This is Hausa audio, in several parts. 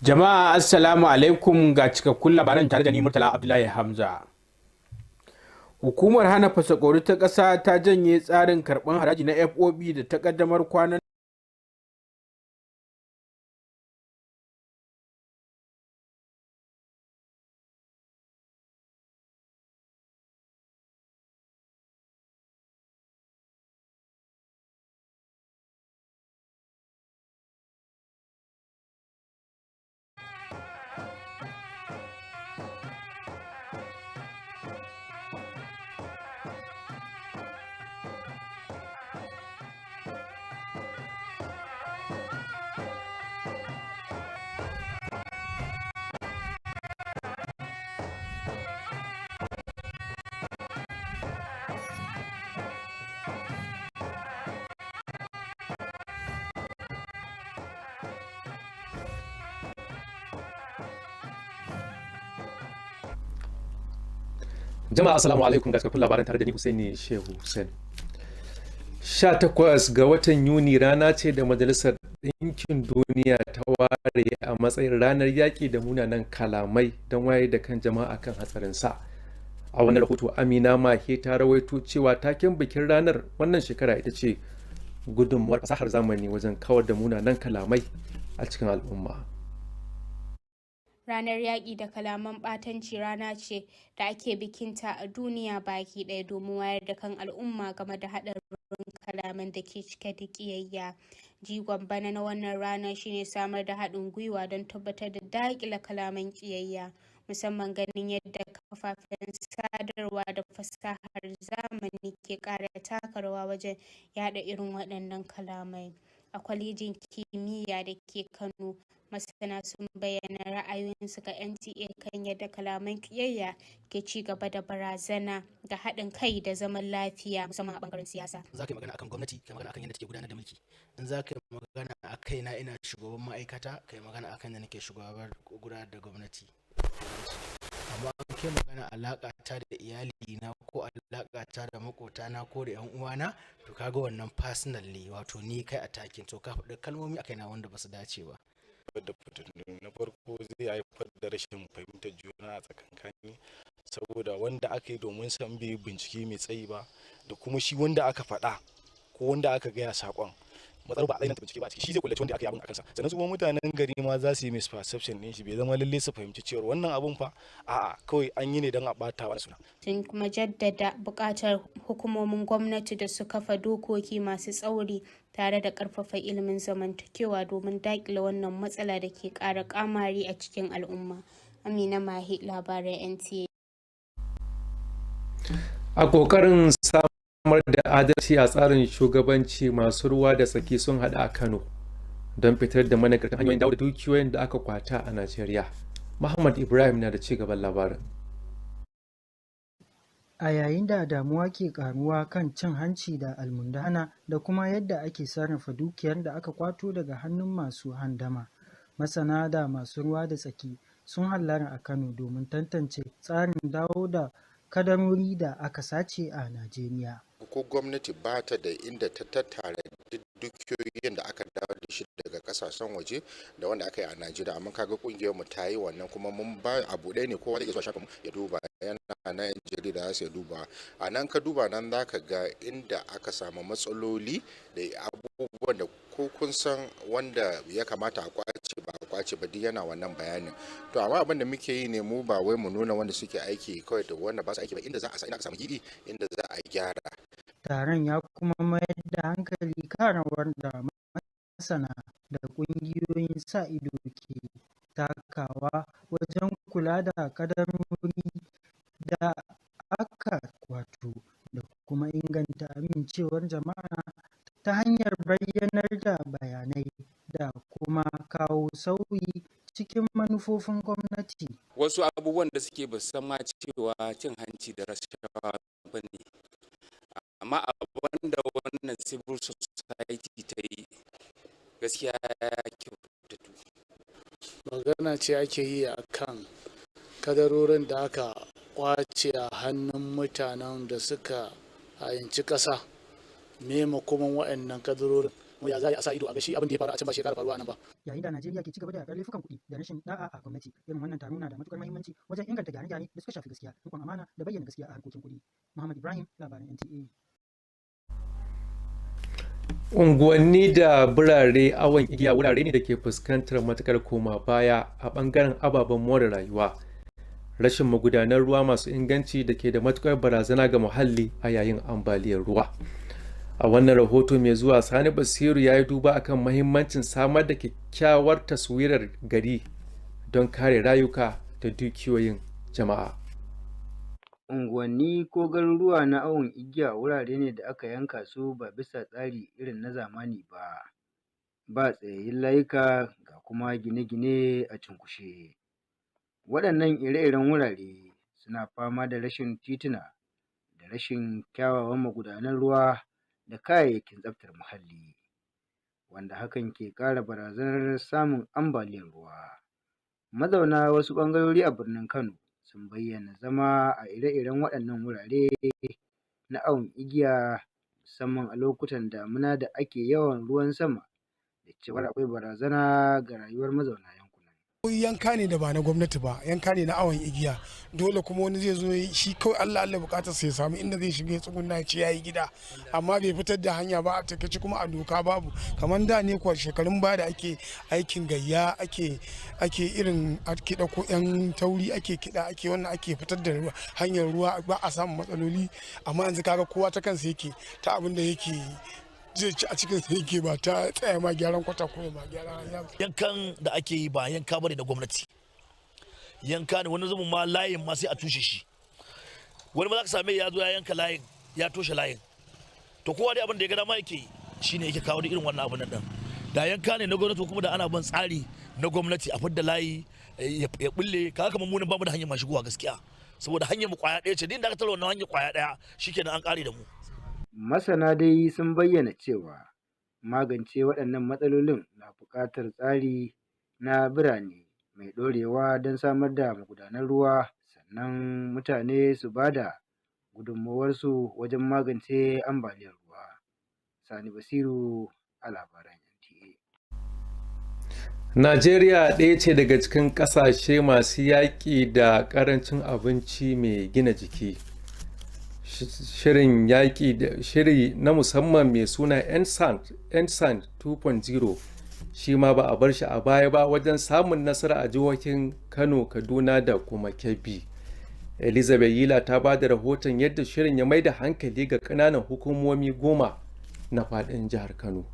Jama'a assalamu alaikum ga cikakkun labaran tare da ni Murtala Abdullahi Hamza. Hukumar hana fasakori ta ƙasa ta janye tsarin karɓar haraji na FOB da ta ƙaddamar kwanan Jama'a assalamu alaikum ga cikakkun labaran tare da ni Husaini Shehu Hussein. 18 ga watan Yuni rana ce da Majalisar Ɗinkin Duniya ta ware a matsayin ranar yaƙi da munanan kalamai don wayar da kan jama'a kan hatsarinsa. A wani rahoto Amina Mahe ta rawaito cewa taken bikin ranar wannan shekara ita ce gudunmuwar fasahar zamani wajen kawar da munanan kalamai a cikin al'umma. Ranar yaƙi da kalaman ɓatanci rana ce da ake bikinta a duniya baki ɗaya domin wayar da kan al'umma game da haɗarin kalaman da ke cike da ƙiyayya. Jigon bana na wannan rana shine samar da haɗin gwiwa don tabbatar da daƙile kalaman ƙiyayya, musamman ganin yadda kafafen sadarwa da fasahar zamani ke ƙara taka rawa wajen yaɗa irin waɗannan kalamai. A kwalejin kimiyya da ke Kano, masana sun bayyana ra'ayoyinsu ga NTA kan yadda kalaman ƙiyayya ke ci gaba da barazana ga haɗin kai da zaman lafiya musamman a ɓangaren siyasa. Za ka yi magana akan gwamnati, ka magana akan yadda take gudanar da mulki. In za ka yi magana a kaina ina shugaban ma'aikata, ka yi magana akan yadda nake shugabar gudanar da gwamnati. Amma an kai magana alaƙa ta da iyalina ko alaƙa ta da makotana ko da 'yan uwana, to kaga wannan personal ne, wato ni kai attacking, to ka faɗi kalmomi a kaina wanda ba su dace ba. Da fitinu na farko zai haifar da rashin fahimtar juna a tsakankani, saboda wanda aka yi domin san bai bincike mai tsayi ba, da kuma shi wanda aka faɗa ko wanda aka gaya saƙon matsar ba a tsayin bincike ba a ciki, shi zai kullace wanda aka yi abin a kansa. Sannan kuma mutanen gari ma za su yi misperception ɗin shi, bai zama lalle su fahimci cewar wannan abun fa a'a kawai an yi ne don a ɓata wa suna. Sun kuma jaddada buƙatar hukumomin gwamnati da su kafa dokoki masu tsauri tare da ƙarfafa ilimin zamantakewa domin daƙile wannan matsala da ke ƙara ƙamari a cikin al'umma. Amina Mahe, labaran NTA. A ƙoƙarin samar da adalci a tsarin shugabanci, masu ruwa da tsaki sun haɗa a Kano don fitar da managartan hanyoyin dawo da dukiyoyin da aka kwata a Najeriya. Muhammad Ibrahim na da ci gaban labarin. A yayin da damuwa ke karuwa kan cin hanci da almundahana da kuma yadda ake sarrafa dukiyar da aka kwato daga hannun masu handama, masana da masu ruwa da tsaki sun hallara a Kano domin tantance tsarin dawo da kadarori da aka sace a Najeriya. Ko gwamnati ba ta da inda ta tattara dukiyoyin da aka dawo da shi daga kasashen waje da wanda aka yi a Najeriya, amma kaga kungiyar mu ta yi wannan, kuma mun ba abu ɗaya ne kowa da ke zuwa shafin ya duba, yana na yan jarida za su ya duba. A nan ka duba nan za ka ga inda aka samu matsaloli da abubuwan da ko kun san wanda ya kamata a kwace ba a kwace ba, duk yana wannan bayanin. To amma abin da muke yi ne, mu ba wai mu nuna wanda suke aiki kawai da wanda ba su aiki ba, inda za a samu gidi, inda za a gyara. Taron ya kuma mayar da hankali kan rawar da masana da ƙungiyoyin sa ido ke takawa wajen kula da kadarori da aka kwato da kuma inganta amincewar jama'a ta hanyar bayyanar da bayanai da kuma kawo sauyi cikin manufofin gwamnati. Wasu abubuwan da suke ba san ma cewa cin hanci da rashawa ba ne, amma abin da wannan civil society ta yi gaskiya ya kyautatu. Magana ce ake yi a kan kadarorin da aka kwace a hannun mutanen da suka hayinci ƙasa me makoman waɗannan kadarorin ya za a sa ido a ga shi abin da ya faru a can ba shekara faruwa nan ba. Yayin da Najeriya ke cigaba da yaƙar laifukan kuɗi da rashin da'a a gwamnati, irin wannan taro na da matukar muhimmanci wajen inganta gyare-gyare da suka shafi gaskiya, rikon amana da bayyana gaskiya a harkokin kuɗi. Muhammad Ibrahim, labaran NTA. Unguwanni da birane awon igiya wurare ne da ke fuskantar matukar koma baya a ɓangaren ababen more rayuwa. Rashin magudanan ruwa masu inganci da ke da matukar barazana ga muhalli a yayin ambaliyar ruwa. A wannan rahoto mai zuwa Sani Basiru ya yi duba akan mahimmancin samar da kyakkyawar taswirar gari don kare rayuka da dukiyoyin jama'a. Unguwanni ko garuruwa na awon igiya wurare ne da aka yanka su ba bisa tsari irin na zamani ba, ba tsayayyun layuka ga kuma gine-gine a cunkushe. Waɗannan ire-iren wurare suna fama da rashin tituna da rashin kyawawan magudanan ruwa da kayayyakin tsaftar muhalli, wanda hakan ke ƙara barazanar samun ambaliyar ruwa. Mazauna wasu ɓangarori a birnin Kano sun bayyana zama a ire-iren waɗannan wurare na awon igiya musamman a lokutan damina da ake yawan ruwan sama da cewar akwai barazana ga rayuwar mazauna yankunan. Yanka ne da ba na gwamnati ba, yanka ne na awon igiya, dole kuma wani zai zo shi kawai Allah bukatar sai ya samu inda zai shiga ya tsuguna ya ce yayi gida, amma bai fitar da hanya ba a takaice kuma a doka babu. Kamar da ne kuwa shekarun baya da ake aikin gayya ake irin ake dauko yan tauri ake kiɗa ake wannan ake fitar da hanyar ruwa ba a samun matsaloli, amma yanzu kaga kowa ta kansa yake ta abin da yake zai ci a cikin sa yake ba ta tsaya ma gyaran kwata ko ma gyaran hanya. Yankan da ake yi ba yanka bane da gwamnati, yanka ne wani zubin ma layin ma sai a tushe shi, wani ma za ka same ya zo ya yanka layin ya toshe layin, to kowa dai abin da ya ga dama yake shine yake kawo irin wannan abin nan. Da yanka ne na gwamnati kuma da ana bin tsari na gwamnati a fidda layi ya bulle, kaga kamar mu ne bamu da hanyar ma shigowa gaskiya, saboda hanyar mu kwaya ɗaya ce, din da aka tara wannan hanyar kwaya ɗaya shikenan an kare da mu. Masana dai sun bayyana cewa magance waɗannan matsalolin na buƙatar tsari na birane mai ɗorewa don samar da magudanan ruwa, sannan mutane su ba da gudunmawarsu wajen magance ambaliyar ruwa. Sani Basiru a labaran NTA. Najeriya ɗaya ce daga cikin ƙasashe masu yaƙi da ƙarancin abinci mai gina jiki. Shiri na musamman mai suna Endsand 2.0 shi ma ba a bar shi a baya ba wajen samun nasara a jihohin Kano, Kaduna da kuma Kebbi. Elizabeth Yila ta ba da rahoton yadda shirin ya mai da hankali ga ƙananan hukumomi 10 na faɗin jihar Kano.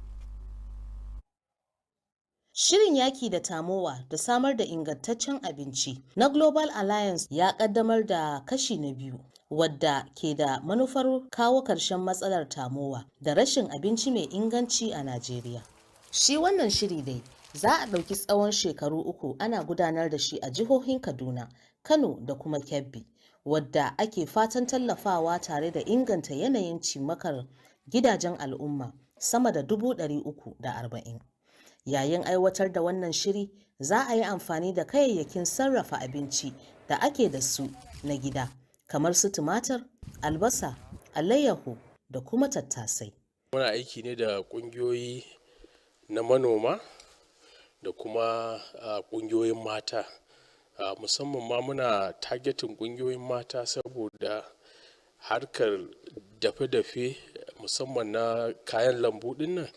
Shirin yaki da tamowa da samar da ingantaccen abinci na Global Alliance ya ƙaddamar da kashi na 2. Wadda ke da manufar kawo ƙarshen matsalar tamowa da rashin abinci mai inganci a Najeriya. Shi wannan shiri dai za a ɗauki tsawon shekaru 3 ana gudanar da shi a jihohin Kaduna, Kano da kuma Kebbi, wadda ake fatan tallafawa tare da inganta yanayin cimakar gidajen al'umma sama da 340. Yayin aiwatar da wannan shiri za a yi amfani da kayayyakin sarrafa abinci da ake da su na gida, kamar su tumatir, albasa, alayyahu da kuma tattasai. Muna aiki ne da ƙungiyoyi na manoma da kuma ƙungiyoyin mata, musamman ma muna targetin ƙungiyoyin mata saboda harkar dafe-dafe musamman na kayan lambu ɗin nan.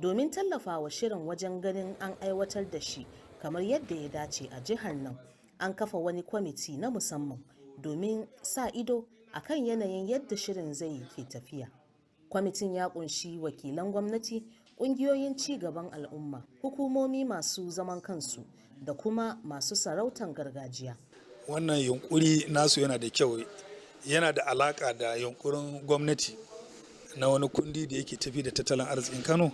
Domin tallafawa shirin wajen ganin an aiwatar da shi kamar yadda ya dace a jihar nan, an kafa wani kwamiti na musamman domin sa ido a kan yanayin yadda shirin zai ke tafiya. Kwamitin ya kunshi wakilan gwamnati, ƙungiyoyin ci gaban al'umma, hukumomi masu zaman kansu da kuma masu sarautar gargajiya. Wannan yunkuri nasu yana da kyau, yana da alaka da yunkurin gwamnati na wani kundi da yake tafi da tattalin arzikin Kano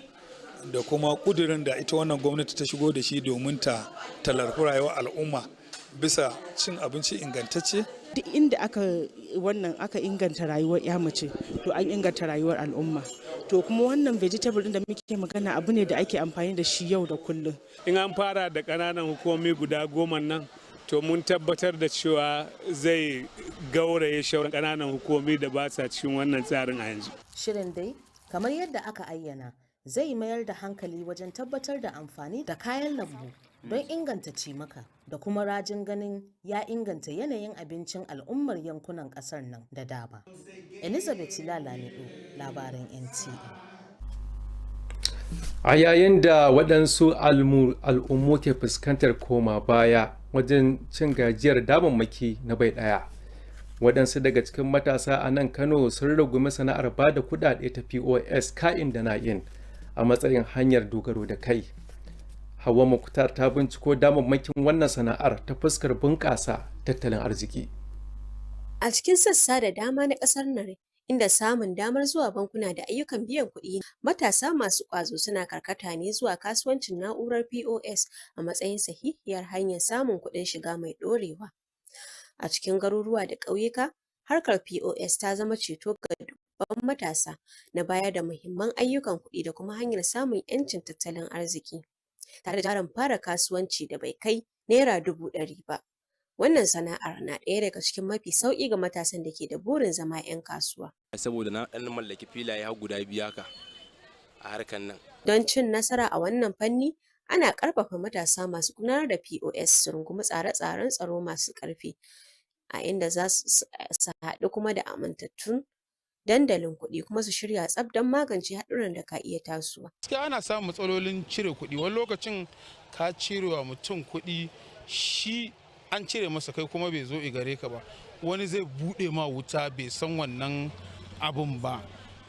da kuma kudirin da ita wannan gwamnati ta shigo da shi domin ta tallafi rayuwar al'umma bisa cin abinci ingantacce. Duk inda aka inganta rayuwar ya mace to an inganta rayuwar al'umma. To kuma wannan vegetable din da muke magana abu ne da ake amfani da shi yau da kullum. In an fara da ƙananan hukumomi guda 10 nan, to mun tabbatar da cewa zai gauraye shauran ƙananan hukumomi da ba sa cikin wannan tsarin a yanzu. Shirin dai kamar yadda aka ayyana zai mayar da hankali wajen tabbatar da amfani da kayan lambu don inganta cimaka da kuma rajin ganin ya inganta yanayin abincin al'ummar yankunan ƙasar nan da dama. Elizabeth Lalamido, labaran NTA. A yayin da waɗansu al'ummu ke fuskantar koma baya wajen cin gajiyar damammaki na bai ɗaya, waɗansu daga cikin matasa a nan Kano sun rungumi sana'ar ba da kuɗaɗe ta POS ka'in da na'in a matsayin hanyar dogaro da kai. Hauwa Muktar ta binciko damammakin wannan sana'ar ta fuskar bunƙasa tattalin arziki. A cikin sassa da dama na ƙasar nan, inda samun damar zuwa bankuna da ayyukan biyan kuɗi, matasa masu ƙwazo suna karkata ne zuwa kasuwancin na'urar POS a matsayin sahihiyar hanyar samun kuɗin shiga mai ɗorewa. A cikin garuruwa da ƙauyuka, harkar POS ta zama ceto ga dubban matasa na bayar da muhimman ayyukan kuɗi da kuma hanyar samun 'yancin tattalin arziki, tare da jarin fara kasuwanci da bai kai Naira 100,000 ba. Wannan sana'ar na ɗaya daga cikin mafi sauƙi ga matasan da ke da burin zama 'yan kasuwa. Saboda na ɗan mallaki filaye har guda biyu haka a harkar nan. Don cin nasara a wannan fanni, ana ƙarfafa matasa masu gudanar da POS su rungumi tsare-tsaren tsaro masu ƙarfi, a inda za su haɗu kuma da amintattun dandalin kuɗi kuma su shirya tsaf don magance haɗuran da ka iya tasowa. Gaskiya ana samun matsalolin cire kuɗi, wani lokacin ka cire wa mutum kuɗi shi an cire masa kai kuma bai zo gare ka ba, wani zai buɗe ma wuta bai san wannan abun ba,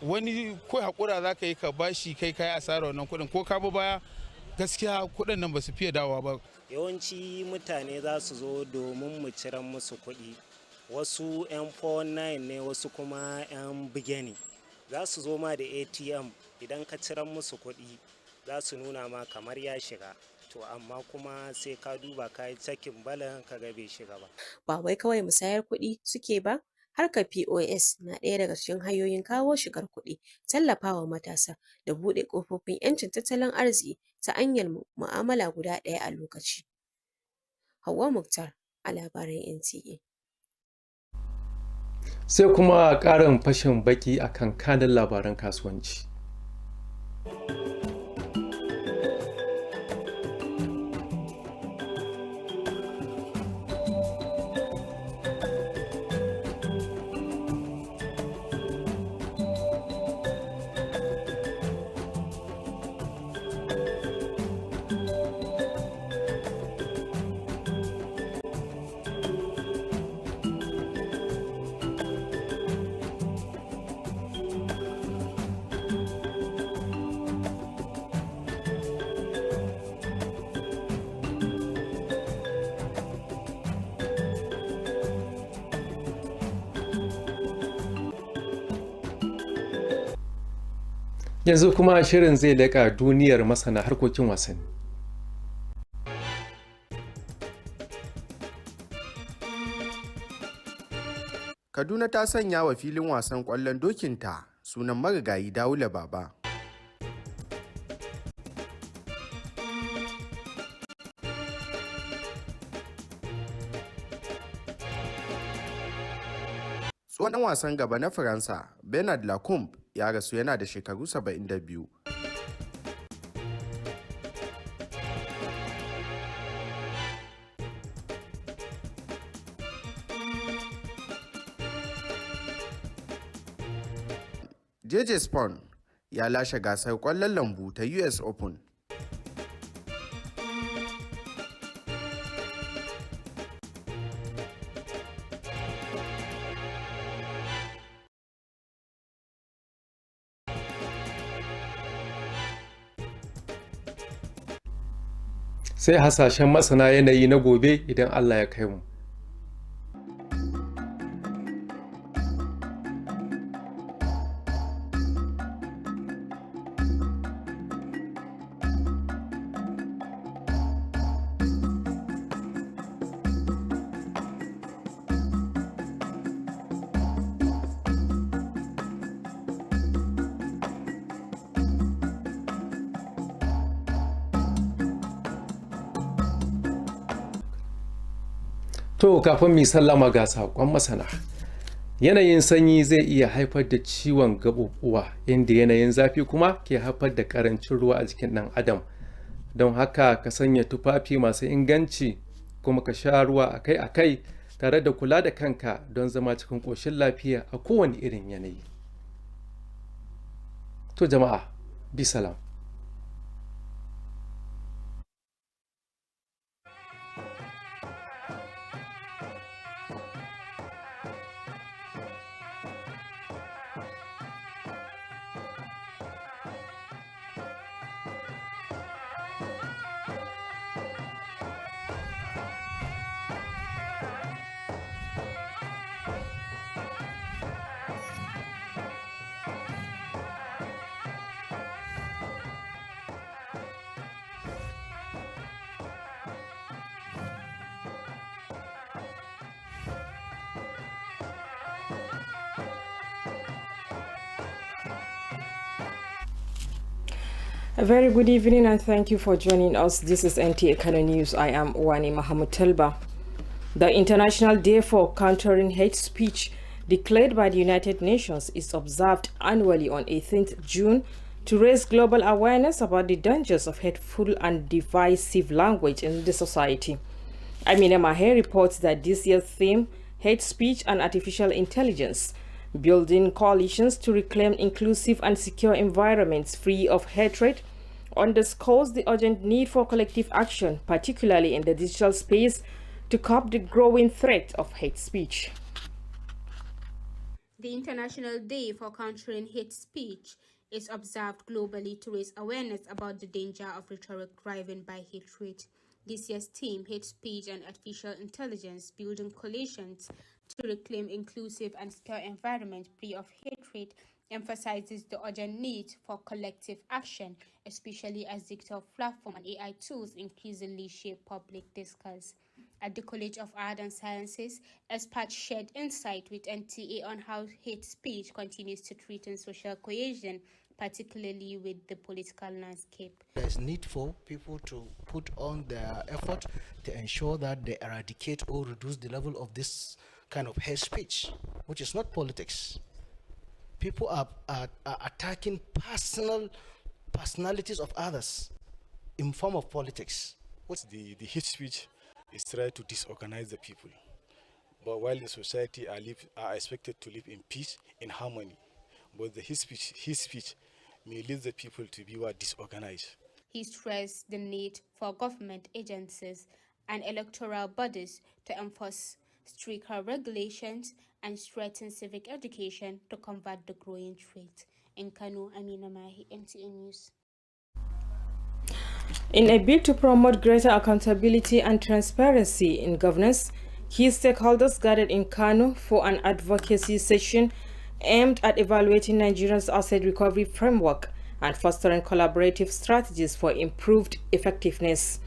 wani ko haƙura za ka yi ka bashi kai kayi asara wannan kuɗin ko ka bi baya, gaskiya kuɗin nan ba su fiye dawowa ba. Yawanci mutane za su zo domin mu ciran musu kuɗi, wasu 'yan 419 ne, wasu kuma 'yan buge ne, za su zo ma da ATM, idan ka ciran musu kuɗi za su nuna ma kamar ya shiga, to amma kuma sai ka duba ka yi cakin balan ka ga bai shiga ba. Ba wai kawai musayar kuɗi suke ba, harkar POS na ɗaya daga cikin hanyoyin kawo shigar kuɗi, tallafawa matasa da buɗe ƙofofin 'yancin tattalin arziki ta hanyar mu'amala guda ɗaya a lokaci. Hauwa Muktar, a labaran NTA. Sai kuma ƙarin fashin baki akan kanin labaran kasuwanci. Yanzu kuma shirin zai leƙa duniyar masana harkokin wasanni. Kaduna ta sanya wa filin wasan ƙwallon dokinta sunan marigayi Dawula Baba. Tsohon ɗan wasan gaba na Faransa, Bernard Lacombe, ya rasu yana da shekaru 72. JJ Spawn ya lashe gasar ƙwallon lambu ta US Open. Sai hasashen masana yanayi na gobe idan Allah ya kai mu. To kafin mu sallama ga saƙon masana. Yanayin sanyi zai iya haifar da ciwon gaɓoɓuwa, inda yanayin zafi kuma ke haifar da ƙarancin ruwa a jikin ɗan adam. Don haka ka sanya tufafi masu inganci kuma ka sha ruwa akai-akai tare da kula da kanka don zama cikin ƙoshin lafiya a kowane irin yanayi. To jama'a, bisalam. A very good evening and thank you for joining us. This is Nta Kano News. I am Wani Mahamud Telba. The International Day for Countering Hate Speech, declared by the United Nations, is observed annually on 18th June to raise global awareness about the dangers of hateful and divisive language in the society. Amina Maher reports that this year's theme, Hate Speech and Artificial Intelligence, building coalitions to reclaim inclusive and secure environments free of hatred, underscores the urgent need for collective action, particularly in the digital space, to curb the growing threat of hate speech. The International Day for Countering Hate Speech is observed globally to raise awareness about the danger of rhetoric driven by hatred. This year's theme, Hate Speech and Artificial Intelligence, building coalitions to reclaim inclusive and secure environment free of hatred, emphasizes the urgent need for collective action, especially as digital platforms and AI tools increasingly shape public discourse. At the College of Art and Sciences, experts shared insight with NTA on how hate speech continues to threaten social cohesion, particularly with the political landscape. There's need for people to put on their effort to ensure that they eradicate or reduce the level of this kind of hate speech, which is not politics. People are attacking personalities of others in form of politics. What's the hate speech is try to disorganize the people. But while in society are expected to live in peace, in harmony. But the hate speech may lead the people to be disorganized. He stressed the need for government agencies and electoral bodies to enforce stricter regulations and strengthen civic education to combat the growing threat. In Kano, Amina Mahi, NTA News. In a bid to promote greater accountability and transparency in governance, key stakeholders gathered in Kano for an advocacy session aimed at evaluating Nigeria's asset recovery framework and fostering collaborative strategies for improved effectiveness.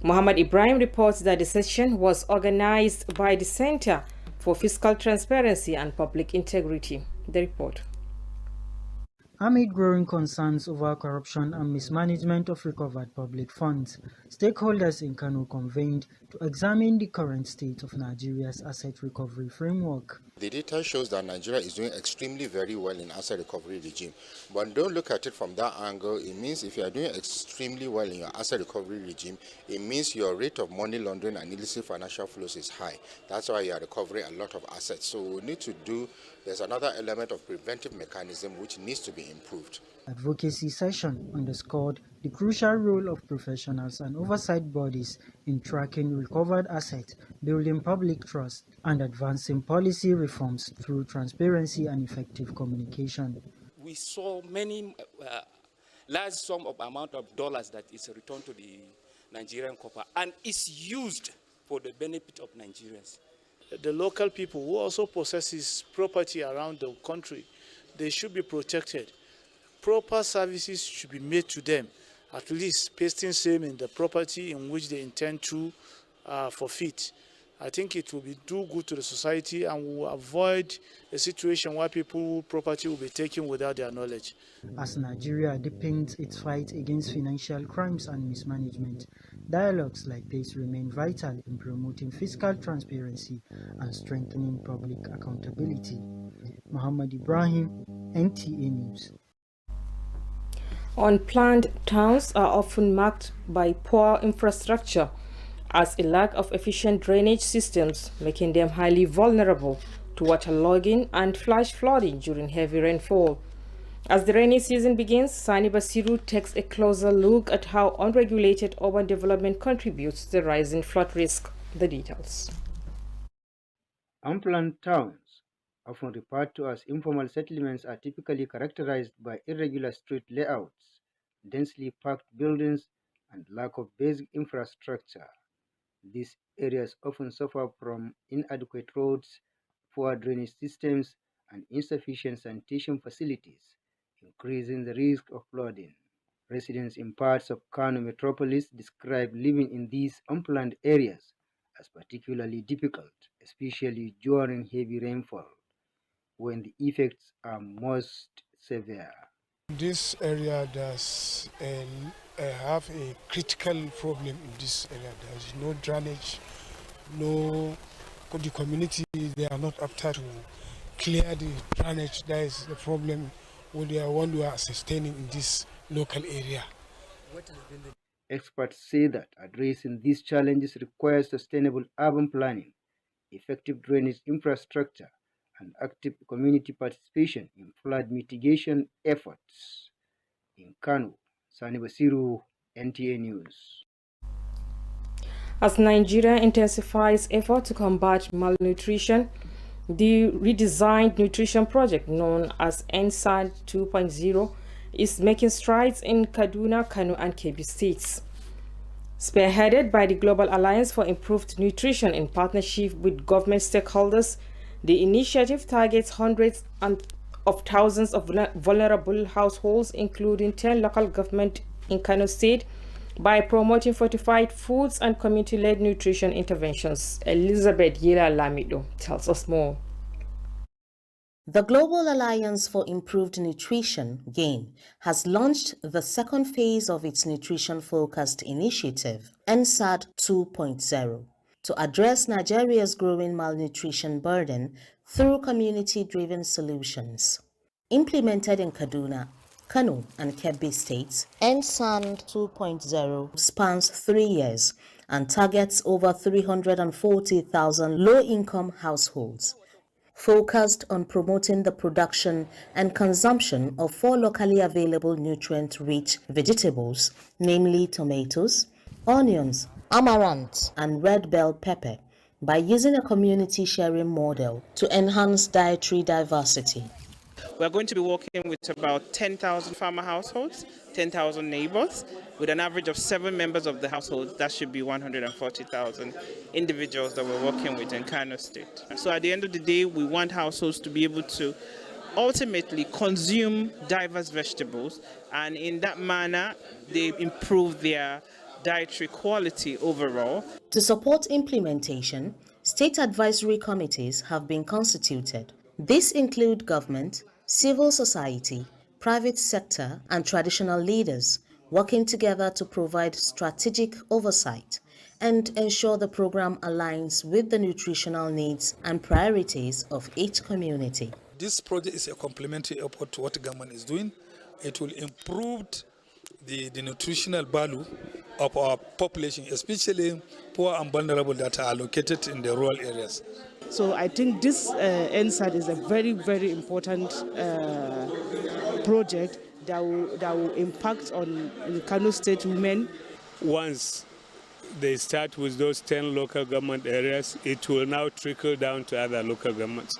Muhammad Ibrahim reports that the session was organized by the Center for Fiscal Transparency and Public Integrity. The report. Amid growing concerns over corruption and mismanagement of recovered public funds, stakeholders in Kano convened to examine the current state of Nigeria's asset recovery framework. The data shows that Nigeria is doing extremely very well in asset recovery regime. But don't look at it from that angle. It means if you are doing extremely well in your asset recovery regime, it means your rate of money laundering and illicit financial flows is high. That's why you are recovering a lot of assets. So we need to there's another element of preventive mechanism which needs to be improved. Advocacy session underscored the crucial role of professionals and oversight bodies in tracking recovered assets, building public trust, and advancing policy reforms through transparency and effective communication. We saw many large sum of amount of dollars that is returned to the Nigerian copper and is used for the benefit of Nigerians. The local people who also possesses property around the country, they should be protected. Proper services should be made to them, at least pasting same in the property in which they intend to forfeit. I think it will do good to the society and will avoid a situation where people's property will be taken without their knowledge. As Nigeria deepens its fight against financial crimes and mismanagement, dialogues like this remain vital in promoting fiscal transparency and strengthening public accountability. Muhammad Ibrahim, NTA News. Unplanned towns are often marked by poor infrastructure as a lack of efficient drainage systems, making them highly vulnerable to waterlogging and flash flooding during heavy rainfall. As the rainy season begins, Sani Basiru takes a closer look at how unregulated urban development contributes to the rising flood risk. The details. Unplanned towns, often referred to as informal settlements, are typically characterized by irregular street layouts, densely packed buildings, and lack of basic infrastructure. These areas often suffer from inadequate roads, poor drainage systems, and insufficient sanitation facilities, increasing the risk of flooding. Residents in parts of Kano metropolis describe living in these unplanned areas as particularly difficult, especially during heavy rainfall, when the effects are most severe. This area does have a critical problem in this area. There is no drainage, the community, they are not up to clear the drainage. That is the problem with the one we are sustaining in this local area. Experts say that addressing these challenges requires sustainable urban planning, effective drainage infrastructure, and active community participation in flood mitigation efforts. In Kano, Sani Basiru, NTA News. As Nigeria intensifies effort to combat malnutrition, the redesigned nutrition project known as Nta 2.0 is making strides in Kaduna, Kano, and Kebbi states. Spearheaded by the Global Alliance for Improved Nutrition in partnership with government stakeholders, the initiative targets hundreds of thousands of vulnerable households, including 10 local governments in Kano State, by promoting fortified foods and community-led nutrition interventions. Elizabeth Yela Lamido tells us more. The Global Alliance for Improved Nutrition, GAIN, has launched the second phase of its nutrition-focused initiative, NSAD 2.0, to address Nigeria's growing malnutrition burden through community-driven solutions. Implemented in Kaduna, Kano, and Kebbi states, NSAD 2.0 spans 3 years and targets over 340,000 low-income households, focused on promoting the production and consumption of 4 locally available nutrient-rich vegetables, namely tomatoes, onions, amaranth, and red bell pepper, by using a community sharing model to enhance dietary diversity. We're going to be working with about 10,000 farmer households, 10,000 neighbors, with an average of 7 members of the household. That should be 140,000 individuals that we're working with in Kano State. So at the end of the day, we want households to be able to ultimately consume diverse vegetables, and in that manner, they improve their dietary quality overall. To support implementation, state advisory committees have been constituted. These include government, civil society, private sector, and traditional leaders working together to provide strategic oversight and ensure the program aligns with the nutritional needs and priorities of each community. This project is a complementary effort to what government is doing. It will improve the nutritional value of our population, especially poor and vulnerable that are located in the rural areas. So I think this NSAD is a very, very important project that will impact on the Kano State women. Once they start with those 10 local government areas, it will now trickle down to other local governments.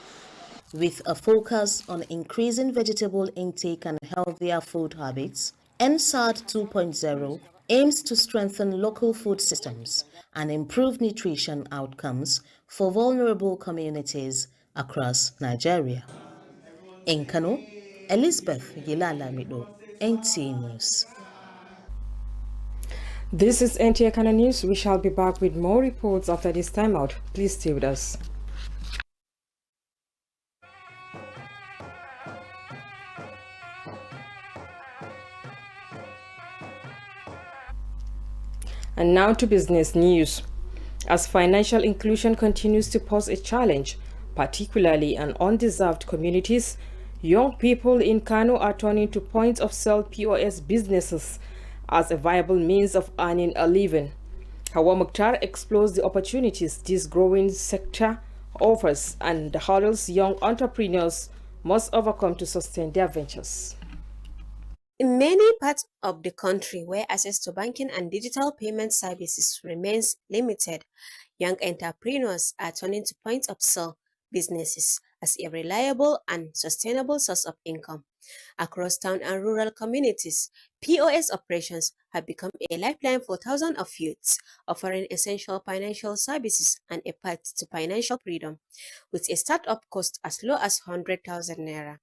With a focus on increasing vegetable intake and healthier food habits, NSAD 2.0 aims to strengthen local food systems and improve nutrition outcomes for vulnerable communities across Nigeria. In Kano, Elizabeth Yilalamido, NTA News. This is Nta Kano News. We shall be back with more reports after this time out. Please stay with us. And now to business news. As financial inclusion continues to pose a challenge, particularly in undeserved communities. Young people in Kano are turning to point-of-sale POS businesses as a viable means of earning a living. Hawa Mukhtar explores the opportunities this growing sector offers and the hurdles young entrepreneurs must overcome to sustain their ventures. In many parts of the country where access to banking and digital payment services remains limited, young entrepreneurs are turning to point-of-sale businesses as a reliable and sustainable source of income. Across town and rural communities, POS operations have become a lifeline for thousands of youths, offering essential financial services and a path to financial freedom, with a startup cost as low as 100,000 naira.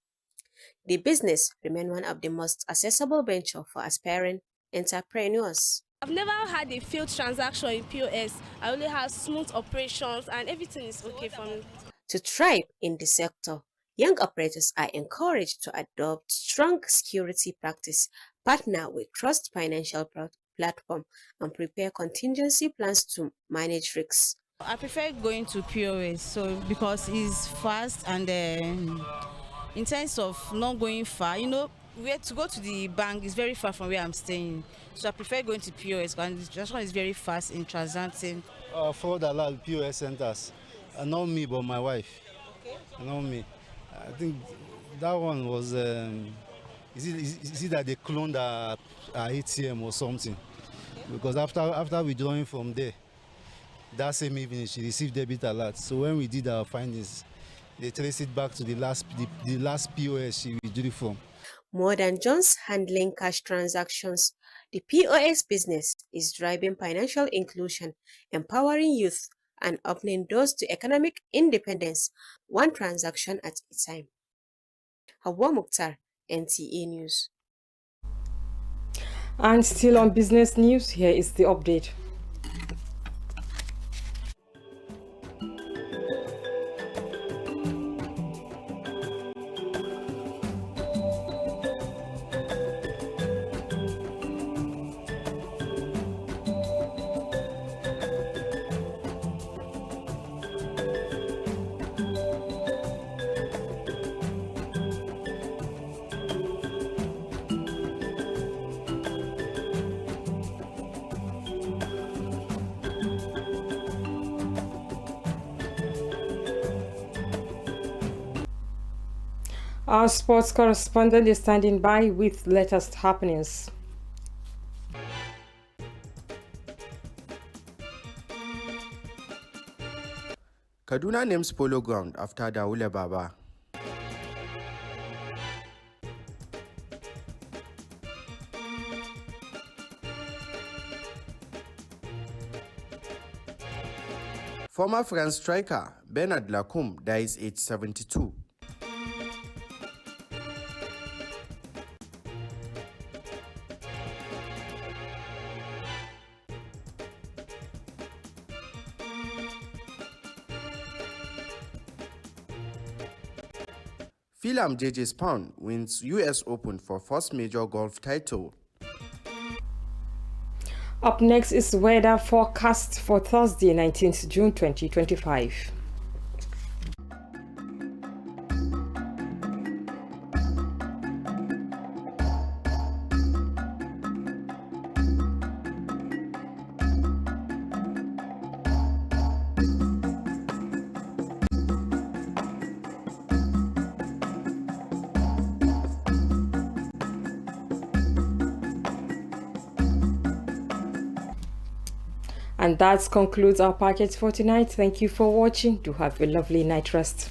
The business remains one of the most accessible ventures for aspiring entrepreneurs. I've never had a failed transaction in POS. I only have smooth operations and everything is okay for me. To thrive in the sector, young operators are encouraged to adopt strong security practice, partner with trust financial platform, and prepare contingency plans to manage risks. I prefer going to POS because it's fast and in terms of not going far, where to go to the bank is very far from where I'm staying. So I prefer going to POS and the transaction is very fast in transacting. Fraud allowed POS centers. Not me, but my wife. Okay. Not me. I think that one was, is it that they cloned our ATM or something? Okay. Because after withdrawing from there, that same evening she received debit alert. So when we did our findings, they traced it back to the last POS she withdrew from. More than just handling cash transactions, the POS business is driving financial inclusion, empowering youth, and opening doors to economic independence, one transaction at a time. Hawa Mukhtar, NTA News. And still on business news, here is the update. Our sports correspondent is standing by with latest happenings. Kaduna names Polo Ground after Daula Baba. Former France striker Bernard Lacombe dies aged 72. Phelan JJ Spaun wins US Open for first major golf title. Up next is weather forecast for Thursday, 19th June 2025. And that concludes our package for tonight. Thank you for watching. Do have a lovely night rest.